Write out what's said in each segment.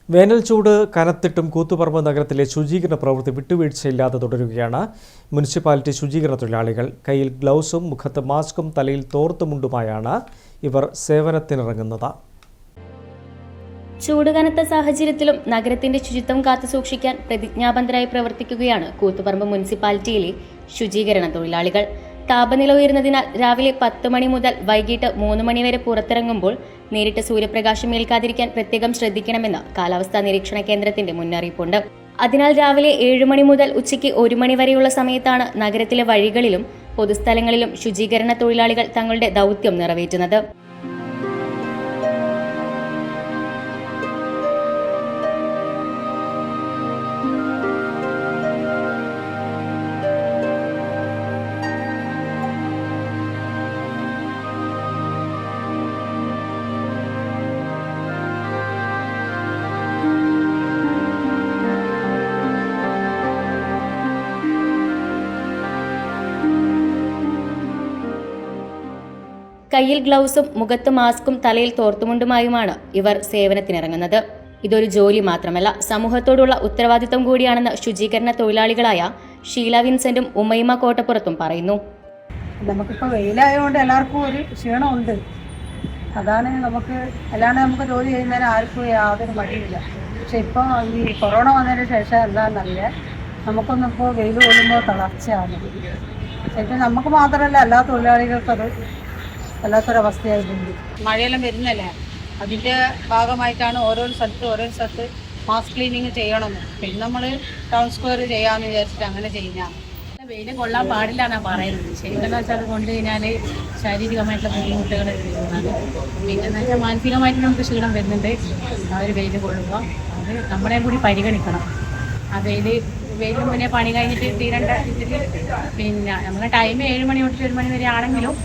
വേനൽ ചൂട് കനത്തിട്ടും കൂത്തുപറമ്പ് നഗരത്തിലെ ശുചീകരണ പ്രവൃത്തി വിട്ടുവീഴ്ചയില്ലാതെ തുടരുകയാണ്. മുനിസിപ്പാലിറ്റി ശുചീകരണ തൊഴിലാളികൾ കയ്യിൽ ഗ്ലൗസും മുഖത്ത് മാസ്കും തലയിൽ തോർത്തുമുണ്ടുമായാണ് ഇവർ സേവനത്തിനിറങ്ങുന്നത്. ചൂട് കനത്ത സാഹചര്യത്തിലും നഗരത്തിന്റെ ശുചിത്വം കാത്തുസൂക്ഷിക്കാൻ പ്രതിജ്ഞാബദ്ധരായി പ്രവർത്തിക്കുകയാണ് കൂത്തുപറമ്പ് മുനിസിപ്പാലിറ്റിയിലെ ശുചീകരണ തൊഴിലാളികൾ. താപനില ഉയരുന്നതിനാൽ രാവിലെ 10 മണി മുതൽ വൈകിട്ട് 3 മണി വരെ പുറത്തിറങ്ങുമ്പോൾ നേരിട്ട് സൂര്യപ്രകാശം ഏൽക്കാതിരിക്കാൻ പ്രത്യേകം ശ്രദ്ധിക്കണമെന്ന് കാലാവസ്ഥാ നിരീക്ഷണ കേന്ദ്രത്തിന്റെ മുന്നറിയിപ്പുണ്ട്. അതിനാൽ രാവിലെ 7 മണി മുതൽ ഉച്ചയ്ക്ക് 1 മണി വരെയുള്ള സമയത്താണ് നഗരത്തിലെ വഴികളിലും പൊതുസ്ഥലങ്ങളിലും ശുചീകരണ തൊഴിലാളികൾ തങ്ങളുടെ ദൗത്യം നിറവേറ്റുന്നത്. കയ്യിൽ ഗ്ലൗസും മുഖത്ത് മാസ്കും തലയിൽ തോർത്തുമുണ്ടുമായുമാണ് ഇവർ സേവനത്തിനിറങ്ങുന്നത്. ഇതൊരു ജോലി മാത്രമല്ല, സമൂഹത്തോടുള്ള ഉത്തരവാദിത്വം കൂടിയാണെന്ന് ശുചീകരണ തൊഴിലാളികളായ ഷീല വിൻസെന്റും ഉമ്മൈമ കോട്ടപ്പുറത്തും പറയുന്നു. നമുക്കിപ്പോൾ വെയിലായതുകൊണ്ട് എല്ലാവർക്കും ഒരു ക്ഷീണമുണ്ട്. അതാണ് അല്ലാണ്ട് നമുക്ക് ജോലി ചെയ്യുന്നതിന് ആർക്കും യാതൊരു മടിയില്ല. പക്ഷെ ഇപ്പോൾ ഈ കൊറോണ വന്നതിന് ശേഷം എന്താണെന്നറിയാം, നമുക്കൊന്നിപ്പോൾ വെയിൽ കൊള്ളുമ്പോൾ തളർച്ചയാണ്. ശരിക്കും നമുക്ക് മാത്രമല്ല എല്ലാ തൊഴിലാളികൾക്കത് വല്ലാത്തൊരവസ്ഥയായിട്ടുണ്ട്. മഴയെല്ലാം വരുന്നല്ലേ, അതിൻ്റെ ഭാഗമായിട്ടാണ് ഓരോ സ്ഥലത്ത് മാസ് ക്ലീനിങ് ചെയ്യണമെന്ന്. പിന്നെ നമ്മൾ ടൗൺ സ്ക്വയർ ചെയ്യാമെന്ന് വിചാരിച്ചിട്ട് അങ്ങനെ ചെയ്യുന്നതാണ്. വെയിൽ കൊള്ളാൻ പാടില്ല എന്നാണ് പറയുന്നത്. ശരിക്കും വെച്ചാൽ അത് കൊണ്ട് കഴിഞ്ഞാൽ ശാരീരികമായിട്ടുള്ള ബുദ്ധിമുട്ടുകൾ വരുന്നതാണ്. പിന്നെന്ന് വെച്ചാൽ മാനസികമായിട്ട് നമുക്ക് ക്ഷീണം വരുന്നുണ്ട്. ആ ഒരു വെയിൽ കൊള്ളുമ്പോൾ അത് നമ്മളെ കൂടി പരിഗണിക്കണം. ആ വെയിൽ മുന്നേ പണി കഴിഞ്ഞിട്ട് തീരേണ്ട ഇതിൽ പിന്നെ നമ്മുടെ ടൈം 7 മണി തൊട്ട് 1 മണി വരെ ആണെങ്കിലും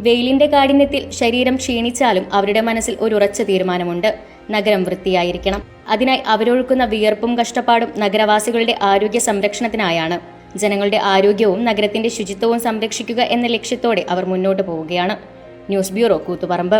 വെയിലിന്റെ കാഠിന്യത്തിൽ ശരീരം ക്ഷീണിച്ചാലും അവരുടെ മനസ്സിൽ ഒരു ഉറച്ച തീരുമാനമുണ്ട്: നഗരം വൃത്തിയായിരിക്കണം. അതിനായി അവരൊഴുക്കുന്ന വിയർപ്പും കഷ്ടപ്പാടും നഗരവാസികളുടെ ആരോഗ്യ സംരക്ഷണത്തിനായാണ്. ജനങ്ങളുടെ ആരോഗ്യവും നഗരത്തിന്റെ ശുചിത്വവും സംരക്ഷിക്കുക എന്ന ലക്ഷ്യത്തോടെ അവർ മുന്നോട്ട് പോവുകയാണ്. News bureau, Koothuparamba.